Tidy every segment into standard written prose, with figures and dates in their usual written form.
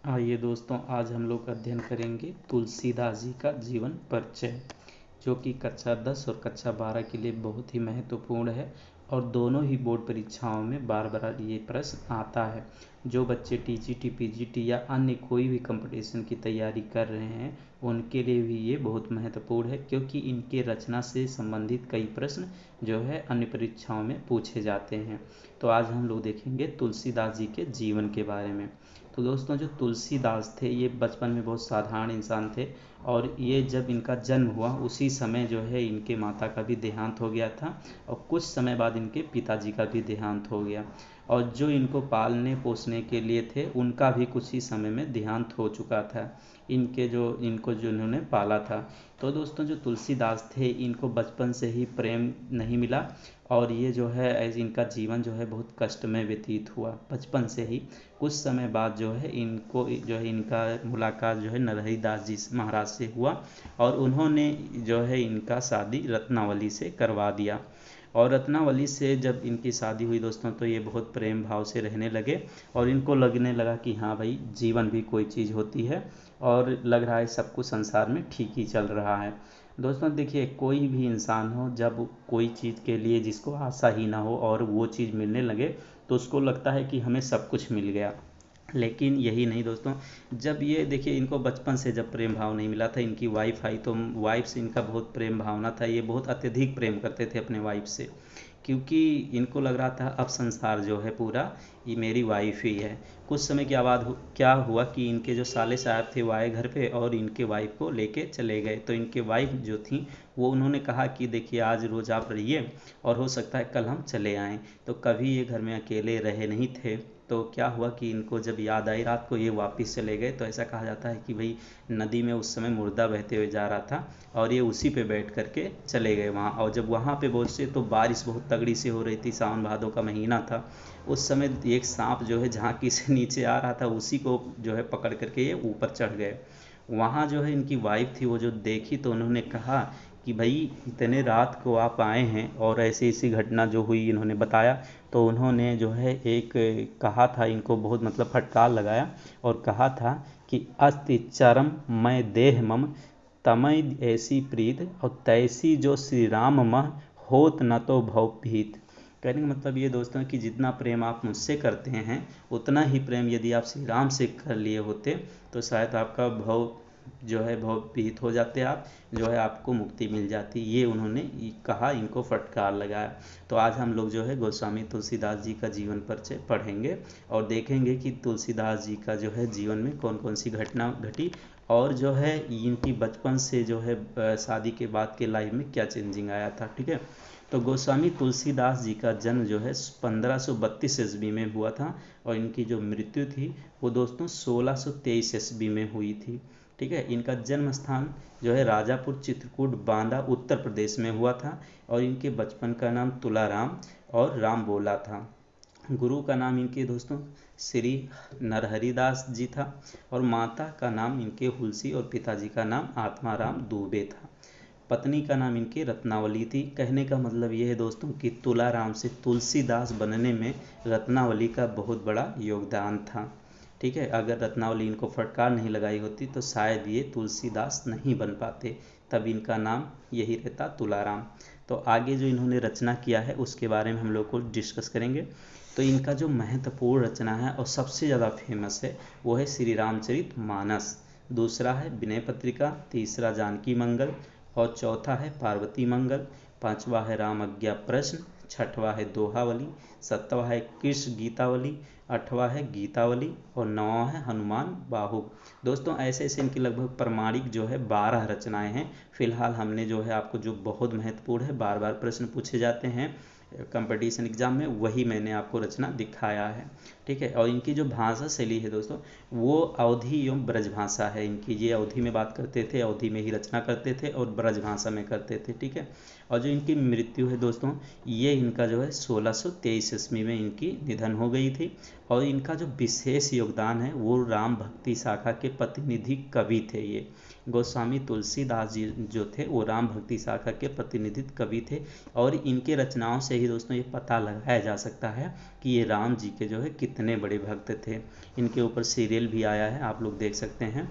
आइए दोस्तों, आज हम लोग अध्ययन करेंगे तुलसीदास जी का जीवन परिचय, जो कि कक्षा 10 और कक्षा 12 के लिए बहुत ही महत्वपूर्ण है। और दोनों ही बोर्ड परीक्षाओं में बार बार ये प्रश्न आता है। जो बच्चे टीजीटी पीजीटी या अन्य कोई भी कंपटीशन की तैयारी कर रहे हैं, उनके लिए भी ये बहुत महत्वपूर्ण है, क्योंकि इनके रचना से संबंधित कई प्रश्न जो है अन्य परीक्षाओं में पूछे जाते हैं। तो आज हम लोग देखेंगे तुलसीदास जी के जीवन के बारे में। तो दोस्तों, जो तुलसीदास थे ये बचपन में बहुत साधारण इंसान थे। और ये जब इनका जन्म हुआ उसी समय जो है इनके माता का भी देहांत हो गया था, और कुछ समय बाद इनके पिताजी का भी देहांत हो गया। और जो इनको पालने पोसने के लिए थे उनका भी कुछ ही समय में देहांत हो चुका था, इनको जो इन्होंने पाला था। तो दोस्तों, जो तुलसीदास थे इनको बचपन से ही प्रेम नहीं मिला, और ये जो है इनका जीवन जो है बहुत कष्ट में व्यतीत हुआ बचपन से ही। कुछ समय बाद जो है इनको जो है इनका मुलाकात जो है नरहरि दास जी महाराज से हुआ, और उन्होंने जो है इनका शादी रत्नावली से करवा दिया। और रत्नावली से जब इनकी शादी हुई दोस्तों, तो ये बहुत प्रेम भाव से रहने लगे, और इनको लगने लगा कि हाँ भाई, जीवन भी कोई चीज़ होती है, और लग रहा है सब कुछ संसार में ठीक ही चल रहा है। दोस्तों देखिए, कोई भी इंसान हो, जब कोई चीज़ के लिए जिसको आशा ही ना हो और वो चीज़ मिलने लगे, तो उसको लगता है कि हमें सब कुछ मिल गया। लेकिन यही नहीं दोस्तों, जब ये देखिए, इनको बचपन से जब प्रेम भाव नहीं मिला था, इनकी वाइफ आई तो वाइफ से इनका बहुत प्रेम भावना था। ये बहुत अत्यधिक प्रेम करते थे अपने वाइफ से, क्योंकि इनको लग रहा था अब संसार जो है पूरा ये मेरी वाइफ ही है। कुछ समय के बाद क्या हुआ कि इनके जो साले साहब थे वो आए घर पे, और इनके वाइफ को लेके चले गए। तो इनके वाइफ जो थी वो उन्होंने कहा कि देखिए, आज रोज़ आप रहिए, और हो सकता है कल हम चले आएँ। तो कभी ये घर में अकेले रहे नहीं थे। तो क्या हुआ कि इनको जब याद आई रात को, ये वापस चले गए। तो ऐसा कहा जाता है कि भाई, नदी में उस समय मुर्दा बहते हुए जा रहा था, और ये उसी पे बैठ करके चले गए वहाँ। और जब वहाँ पे पहुँचे तो बारिश बहुत तगड़ी से हो रही थी, सावन भादों का महीना था। उस समय एक सांप जो है झांकी से नीचे आ रहा था, उसी को जो है पकड़ करके ये ऊपर चढ़ गए। वहाँ जो है इनकी वाइफ थी, वो जो देखी तो उन्होंने कहा कि भाई, इतने रात को आप आए हैं और ऐसी ऐसी घटना जो हुई इन्होंने बताया। तो उन्होंने जो है एक कहा था, इनको बहुत मतलब फटकार लगाया, और कहा था कि अस्ति चरम मैं देह मम, तमय ऐसी प्रीत और तैसी जो श्री राम मह, होत न तो भव भीत। कहने का मतलब ये दोस्तों कि जितना प्रेम आप मुझसे करते हैं, उतना ही प्रेम यदि आप श्री राम से कर लिए होते, तो शायद आपका भव जो है भवभीत हो जाते आप, जो है आपको मुक्ति मिल जाती। ये उन्होंने कहा, इनको फटकार लगाया। तो आज हम लोग जो है गोस्वामी तुलसीदास जी का जीवन परिचय पढ़ेंगे, और देखेंगे कि तुलसीदास जी का जो है जीवन में कौन कौन सी घटना घटी, और जो है इनकी बचपन से जो है शादी के बाद के लाइफ में क्या चेंजिंग आया था। ठीक है। तो गोस्वामी तुलसीदास जी का जन्म जो है 1532 ईस्वी में हुआ था, और इनकी जो मृत्यु थी वो दोस्तों 1623 ईस्वी में हुई थी। ठीक है। इनका जन्म स्थान जो है राजापुर चित्रकूट बांदा उत्तर प्रदेश में हुआ था, और इनके बचपन का नाम तुलाराम और राम बोला था। गुरु का नाम इनके दोस्तों श्री नरहरिदास जी था, और माता का नाम इनके हुलसी और पिताजी का नाम आत्माराम दुबे था। पत्नी का नाम इनकी रत्नावली थी। कहने का मतलब ये है दोस्तों कि तुलाराम से तुलसीदास बनने में रत्नावली का बहुत बड़ा योगदान था। ठीक है। अगर रत्नावली इनको फटकार नहीं लगाई होती तो शायद ये तुलसीदास नहीं बन पाते, तब इनका नाम यही रहता तुलाराम। तो आगे जो इन्होंने रचना किया है उसके बारे में हम लोग को डिस्कस करेंगे। तो इनका जो महत्वपूर्ण रचना है और सबसे ज़्यादा फेमस है वो है श्री रामचरित मानस, दूसरा है विनय पत्रिका, तीसरा जानकी मंगल, और चौथा है पार्वती मंगल, पांचवा है राम आज्ञा प्रश्न, छठवा है दोहावली, सतवा है कृष्ण गीतावली, आठवां है गीतावली, और नौवां है हनुमान बाहु। दोस्तों ऐसे ऐसे इनकी लगभग प्रमाणिक जो है 12 रचनाएं हैं। फिलहाल हमने जो है आपको जो बहुत महत्वपूर्ण है, बार बार प्रश्न पूछे जाते हैं कंपटीशन एग्जाम में, वही मैंने आपको रचना दिखाया है। ठीक है। और इनकी जो भाषा शैली है दोस्तों, वो अवधी एवं ब्रज भाषा है इनकी। ये अवधी में बात करते थे, अवधी में ही रचना करते थे, और ब्रज भाषा में करते थे। ठीक है। और जो इनकी मृत्यु है दोस्तों, ये इनका जो है 1623 ईस्वी में इनकी निधन हो गई थी। और इनका जो विशेष योगदान है वो राम भक्ति शाखा के प्रतिनिधि कवि थे। ये गोस्वामी तुलसीदास जी जो थे वो राम भक्ति शाखा के प्रतिनिधि कवि थे। और इनके रचनाओं से ही दोस्तों ये पता लगाया जा सकता है कि ये राम जी के जो है कितने बड़े भक्त थे। इनके ऊपर सीरियल भी आया है, आप लोग देख सकते हैं।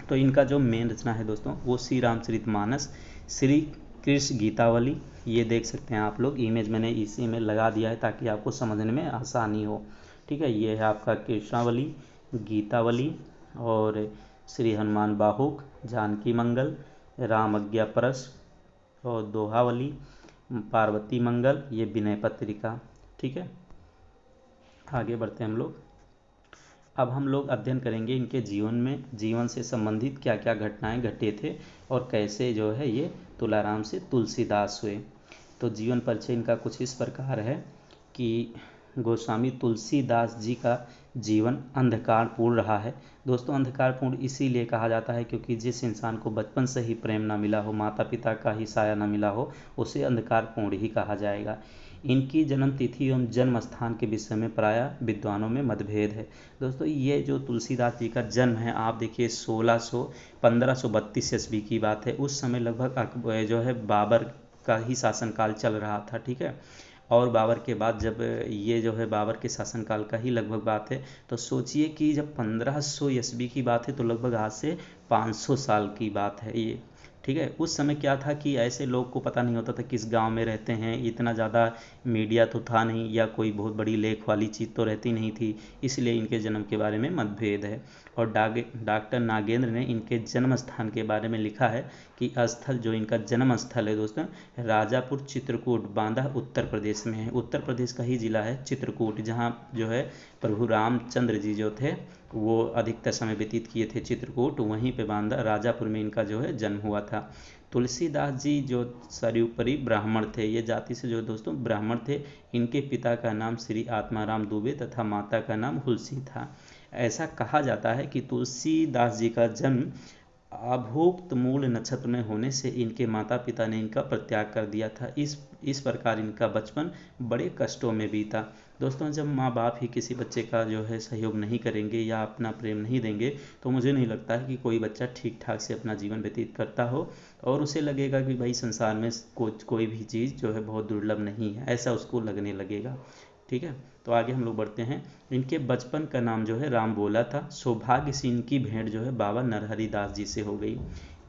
तो इनका जो मेन रचना है दोस्तों वो श्री रामचरितमानस, श्री कृष्ण गीतावली, ये देख सकते हैं आप लोग, इमेज मैंने इसी में लगा दिया है ताकि आपको समझने में आसानी हो। ठीक है, ये है आपका कृष्णावली, गीतावली और श्री हनुमान बाहुक, जानकी मंगल, राम आज्ञा परस और दोहावली, पार्वती मंगल, ये विनय पत्रिका। ठीक है, आगे बढ़ते हैं हम लोग। अब हम लोग अध्ययन करेंगे इनके जीवन से संबंधित क्या क्या घटनाएं घटे थे और कैसे जो है ये तुलाराम से तुलसीदास हुए। तो जीवन परिचय इनका कुछ इस प्रकार है कि गोस्वामी तुलसीदास जी का जीवन अंधकारपूर्ण रहा है। दोस्तों अंधकारपूर्ण इसीलिए कहा जाता है क्योंकि जिस इंसान को बचपन से ही प्रेम ना मिला हो, माता पिता का ही साया ना मिला हो, उसे अंधकारपूर्ण ही कहा जाएगा। इनकी जन्म तिथि एवं जन्म स्थान के विषय में प्रायः विद्वानों में मतभेद है। दोस्तों ये जो तुलसीदास जी का जन्म है, आप देखिए 1532 ईस्वी की बात है। उस समय लगभग जो है बाबर का ही शासनकाल चल रहा था। ठीक है, और बाबर के बाद जब ये जो है बाबर के शासनकाल का ही लगभग बात है, तो सोचिए कि जब 1500 ईस्वी की बात है तो लगभग आज से 500 साल की बात है ये। ठीक है, उस समय क्या था कि ऐसे लोग को पता नहीं होता था किस गांव में रहते हैं, इतना ज़्यादा मीडिया तो था नहीं या कोई बहुत बड़ी लेख वाली चीज़ तो रहती नहीं थी, इसलिए इनके जन्म के बारे में मतभेद है। और डॉक्टर नागेंद्र ने इनके जन्म स्थान के बारे में लिखा है कि स्थल जो इनका जन्म स्थल है दोस्तों, राजापुर चित्रकूट, बांदा उत्तर प्रदेश में है। उत्तर प्रदेश का ही जिला है चित्रकूट, जहाँ जो है प्रभु रामचंद्र जी जो थे वो अधिकतर समय व्यतीत किए थे चित्रकूट, वहीं पे बांदा राजापुर में इनका जो है जन्म हुआ था। तुलसीदास जी जो सर्वोपरि ब्राह्मण थे, ये जाति से जो दोस्तों ब्राह्मण थे। इनके पिता का नाम श्री आत्माराम दुबे तथा माता का नाम हुलसी था। ऐसा कहा जाता है कि तुलसीदास जी का जन्म अभुक्त मूल नक्षत्र में होने से इनके माता पिता ने इनका परित्याग कर दिया था। इस प्रकार इनका बचपन बड़े कष्टों में बीता। दोस्तों जब माँ बाप ही किसी बच्चे का जो है सहयोग नहीं करेंगे या अपना प्रेम नहीं देंगे, तो मुझे नहीं लगता है कि कोई बच्चा ठीक ठाक से अपना जीवन व्यतीत करता हो और उसे लगेगा कि भाई संसार में कोई भी चीज़ जो है बहुत दुर्लभ नहीं है, ऐसा उसको लगने लगेगा। ठीक है, तो आगे हम लोग बढ़ते हैं। इनके बचपन का नाम जो है राम बोला था। सौभाग्य से इनकी भेंट जो है बाबा नरहरि दास जी से हो गई,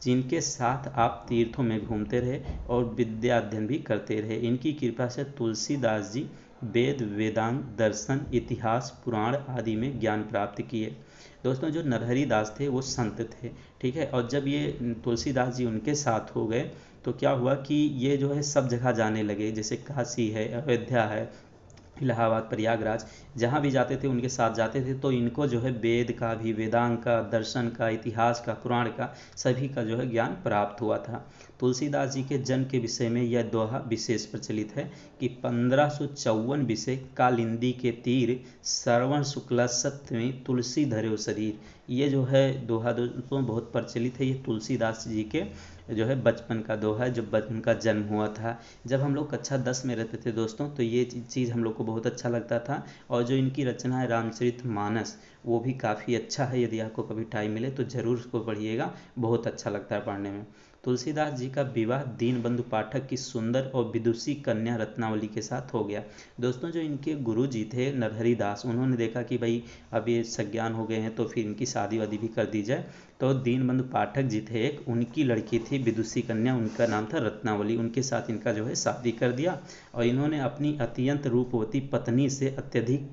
जिनके साथ आप तीर्थों में घूमते रहे और विद्या अध्ययन भी करते रहे। इनकी कृपा से तुलसीदास जी वेद, वेदांत, दर्शन, इतिहास, पुराण आदि में ज्ञान प्राप्त किए। दोस्तों जो नरहरि दास थे वो संत थे। ठीक है, और जब ये तुलसीदास जी उनके साथ हो गए तो क्या हुआ कि ये जो है सब जगह जाने लगे, जैसे काशी है, अयोध्या है, इलाहाबाद, प्रयागराज, जहाँ भी जाते थे उनके साथ जाते थे। तो इनको जो है वेद का भी, वेदांग का, दर्शन का, इतिहास का, पुराण का, सभी का जो है ज्ञान प्राप्त हुआ था। तुलसीदास जी के जन्म के विषय में यह दोहा विशेष प्रचलित है कि 1554 विषय कालिंदी के तीर, श्रवण शुक्ला सप्तमी, तुलसी धर्यो शरीर। ये जो है दोहा दोस्तों बहुत प्रचलित है। ये तुलसीदास जी के जो है बचपन का दोहा है, जब उनका जन्म हुआ था। जब हम लोग कक्षा 10 में रहते थे दोस्तों, तो ये चीज़ हम लोग को बहुत अच्छा लगता था। और जो इनकी रचना है रामचरितमानस, वो भी काफ़ी अच्छा है। यदि आपको कभी टाइम मिले तो ज़रूर उसको पढ़िएगा, बहुत अच्छा लगता है पढ़ने में। तुलसीदास जी का विवाह दीनबंधु पाठक की सुंदर और विदुषी कन्या रत्नावली के साथ हो गया। दोस्तों जो इनके गुरु जी थे नरहरि दास, उन्होंने देखा कि भाई अब ये सज्ञान हो गए हैं तो फिर इनकी शादी वादी भी कर दी जाए। तो दीनबंधु पाठक जी थे एक, उनकी लड़की थी विदुषी कन्या, उनका नाम था रत्नावली, उनके साथ इनका जो है शादी कर दिया। और इन्होंने अपनी अत्यंत रूपवती पत्नी से अत्यधिक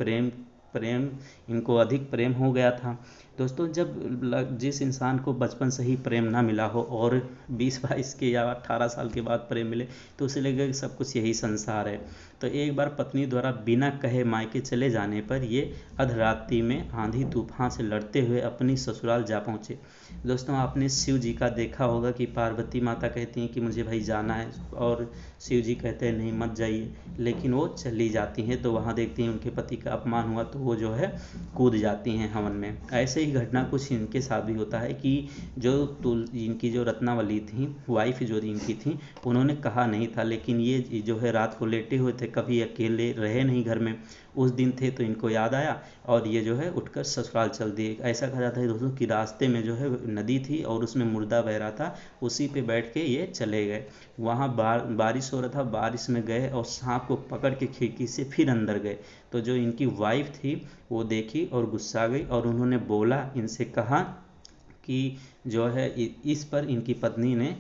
प्रेम इनको अधिक प्रेम हो गया था। दोस्तों जब जिस इंसान को बचपन से ही प्रेम ना मिला हो और 20-22 के या 18 साल के बाद प्रेम मिले, तो उसे लगेगा कि सब कुछ यही संसार है। तो एक बार पत्नी द्वारा बिना कहे मायके चले जाने पर ये अधरात्रि में आंधी तूफान से लड़ते हुए अपनी ससुराल जा पहुँचे। दोस्तों आपने शिव जी का देखा होगा कि पार्वती माता कहती हैं कि मुझे भाई जाना है, और शिव जी कहते हैं नहीं मत जाइए, लेकिन वो चली जाती हैं। तो वहाँ देखती हैं उनके पति का अपमान हुआ तो वो जो है कूद जाती हैं हवन में। ऐसे ही यही घटना कुछ इनके साथ भी होता है कि जो इनकी जो रत्नावली थी, वाइफ जो इनकी थी, उन्होंने कहा नहीं था, लेकिन ये जो है रात को लेटे हुए थे, कभी अकेले रहे नहीं घर में, उस दिन थे तो इनको याद आया और ये जो है उठकर ससुराल चल दिए। ऐसा कहा जाता है दोस्तों कि रास्ते में जो है नदी थी और उसमें मुर्दा बह रहा था, उसी पे बैठ के ये चले गए। वहाँ बारिश हो रहा था, बारिश में गए और सांप को पकड़ के खिड़की से फिर अंदर गए। तो जो इनकी वाइफ थी वो देखी और गुस्सा गई और उन्होंने बोला, इनसे कहा कि जो है इस पर इनकी पत्नी ने,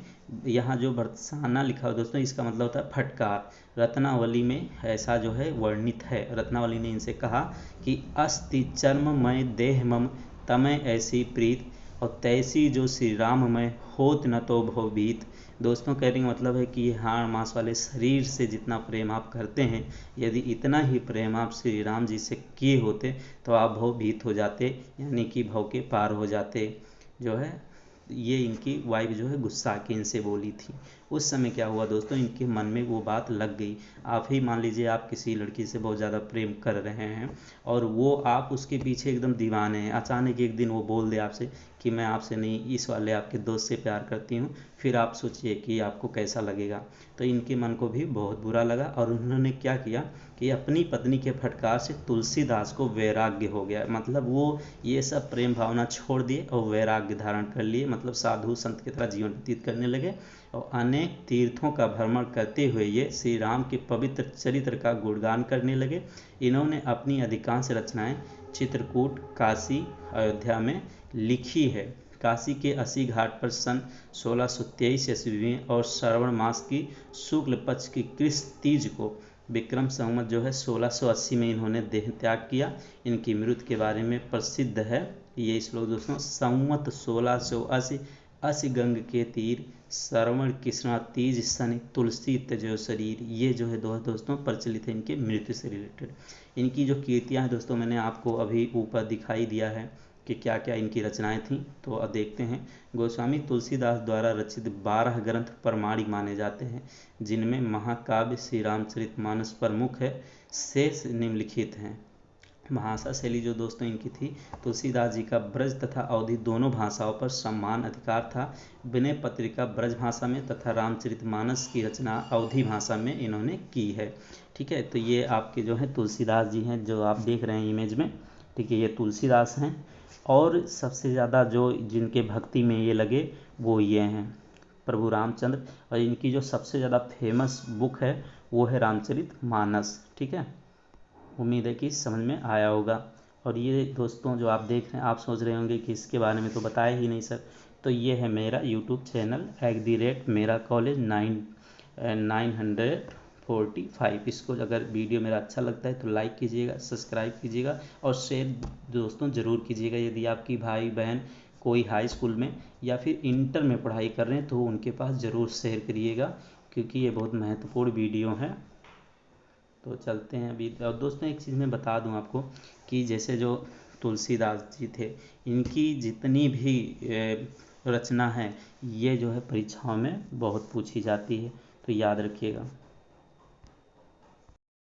यहाँ जो बरसाना लिखा हो दोस्तों, इसका मतलब होता है फटकार। रत्नावली में ऐसा जो है वर्णित है। रत्नावली ने इनसे कहा कि अस्ति चर्ममय देह मम तमय ऐसी प्रीत, और तैसी जो श्री राममय होत न तो भवभीत। दोस्तों कहने का मतलब है कि ये हाड़ मांस वाले शरीर से जितना प्रेम आप करते हैं, यदि इतना ही प्रेम आप श्री राम जी से किए होते तो आप भवभीत हो जाते, यानी कि भव के पार हो जाते। जो है ये इनकी वाइफ जो है गुस्सा के इनसे बोली थी। उस समय क्या हुआ दोस्तों, इनके मन में वो बात लग गई। आप ही मान लीजिए आप किसी लड़की से बहुत ज़्यादा प्रेम कर रहे हैं और वो आप उसके पीछे एकदम दीवाने हैं, अचानक एक दिन वो बोल दे आपसे कि मैं आपसे नहीं, इस वाले आपके दोस्त से प्यार करती हूँ, फिर आप सोचिए कि आपको कैसा लगेगा। तो इनके मन को भी बहुत बुरा लगा और उन्होंने क्या किया कि अपनी पत्नी के फटकार से तुलसीदास को वैराग्य हो गया। मतलब वो ये सब प्रेम भावना छोड़ दिए और वैराग्य धारण कर लिए, मतलब साधु संत की तरह जीवन व्यतीत करने लगे और अनेक तीर्थों का भ्रमण करते हुए ये श्री राम के पवित्र चरित्र का गुणगान करने लगे। इन्होंने अपनी अधिकांश रचनाएं चित्रकूट, काशी, अयोध्या में लिखी है। काशी के अस्सी घाट पर सन 1623 ईस्वी में और श्रावण मास की शुक्ल पक्ष की कृष्ण तीज को विक्रम संवत जो है 1680 में इन्होंने देह त्याग किया। इनकी मृत्यु के बारे में प्रसिद्ध है ये श्लोक दोस्तों, संवत 1680 अस गंग के तीर, श्रवण कृष्णा तीज सन तुलसी त्यजो शरीर। ये जो है दोस्तों प्रचलित है इनके मृत्यु से रिलेटेड। इनकी जो कीर्तियाँ हैं दोस्तों, मैंने आपको अभी ऊपर दिखाई दिया है कि क्या क्या इनकी रचनाएं थीं। तो अब देखते हैं। गोस्वामी तुलसीदास द्वारा रचित 12 ग्रंथ प्रमाणिक माने जाते हैं, जिनमें महाकाव्य श्री रामचरितमानस प्रमुख है, शेष निम्नलिखित हैं। भाषा शैली जो दोस्तों इनकी थी, तुलसीदास जी का ब्रज तथा अवधी दोनों भाषाओं पर समान अधिकार था। विनय पत्रिका ब्रज भाषा में तथा रामचरितमानस की रचना अवधी भाषा में इन्होंने की है। ठीक है, तो ये आपके जो है तुलसीदास जी हैं, जो आप देख रहे हैं इमेज में। ठीक है, ये तुलसीदास हैं और सबसे ज़्यादा जो जिनके भक्ति में ये लगे वो ये हैं प्रभु रामचंद्र। और इनकी जो सबसे ज़्यादा फेमस बुक है वो है रामचरितमानस। ठीक है, उम्मीद है कि समझ में आया होगा। और ये दोस्तों जो आप देख रहे हैं, आप सोच रहे होंगे कि इसके बारे में तो बताया ही नहीं सर। तो ये है मेरा यूट्यूब चैनल @मेरा कॉलेज 945। इसको अगर वीडियो मेरा अच्छा लगता है तो लाइक कीजिएगा, सब्सक्राइब कीजिएगा और शेयर दोस्तों ज़रूर कीजिएगा। यदि आपकी भाई बहन कोई हाई स्कूल में या फिर इंटर में पढ़ाई कर रहे हैं तो उनके पास ज़रूर शेयर करिएगा, क्योंकि ये बहुत महत्वपूर्ण वीडियो है। तो चलते हैं अभी। और दोस्तों एक चीज़ मैं बता दूं आपको कि जैसे जो तुलसीदास जी थे, इनकी जितनी भी रचना है ये जो है परीक्षाओं में बहुत पूछी जाती है, तो याद रखिएगा।